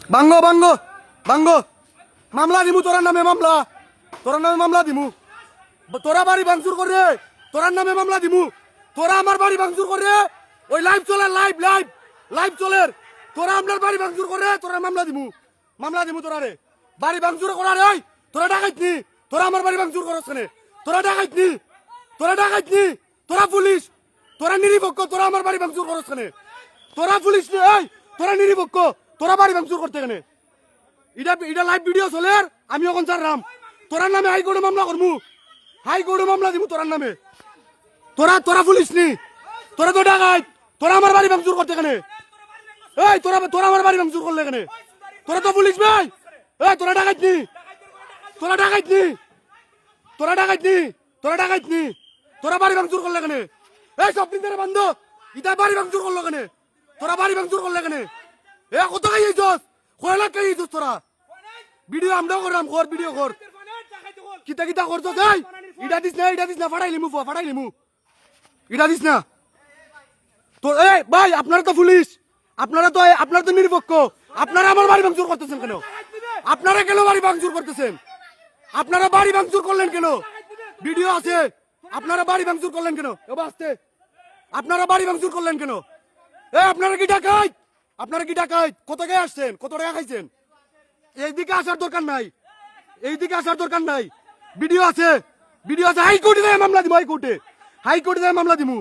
বাঙ্গো বাঙ্গো বাঙ্গো মামলা দিমু তোরার নামে মামলা দিমু তোরা বাড়ি ভাঙচুর করে তোরার নামে মামলা দিমু তোরা আমার বাড়ি ভাঙচুর করে ওই লাইভ চলে লাইভ চলে তোরা আপনার বাড়ি ভাঙচুর করে তোরা মামলা দিমু তোরা রে বাড়ি ভাঙচুর করার ওই তোরা ডাকাইত নি তোরা আমার বাড়ি ভাঙচুর করছ কেন তোরা ডাকাইত নি তোরা পুলিশ তোরা নিরীপক্ষ তোরা আমার বাড়ি ভাঙচুর করছ কেন তোরা পুলিশ নি এই তোরা নিরীপক্ষ তোরা বাড়ি ভাঙচুর করতে কেন এটা লাইভ ভিডিও চলে আমি এখন চার তোরার নামে হাইকোর্টে মামলা দিমু তোরার নামে তোরা পুলিশ নি তোরা তো ডাকাইত তোরা আমার বাড়ি ভাঙচুর করতে কেন এই তোরা আমার বাড়ি ভাঙচুর করলে কেন তোরা তো পুলিশ ভাই এই তোরা ডাকাইত নি তোরা বাড়ি ভাঙচুর করলে কেন এই সব দিন ধরে বন্ধ ইটা বাড়ি ভাঙচুর করলো কেন তোরা বাড়ি ভাঙচুর করলে কেন এ কত খাইছস কয় লাখ খাইছস তোরা ভিডিও আমরাও করলাম ভিডিও কর কিতা করছো যাই ইটা দিস না ফাটাই লিমু ইটা দিস না তো এই ভাই আপনারা তো পুলিশ আপনারা তো নিরপেক্ষ আপনারা আমার বাড়ি ভাঙচুর করতেছেন কেন আপনারা কেন বাড়ি ভাঙচুর করতেছেন আপনারা বাড়ি ভাঙচুর করলেন কেন ভিডিও আছে আপনারা বাড়ি ভাঙচুর করলেন কেন আপনারা বাড়ি ভাঙচুর করলেন কেন আপনারা কি ডাকাইত কত টাকা আসছেন কত টাকা খাইছেন এইদিকে আসার দরকার নাই ভিডিও আছে হাইকোর্টে মামলা দিমু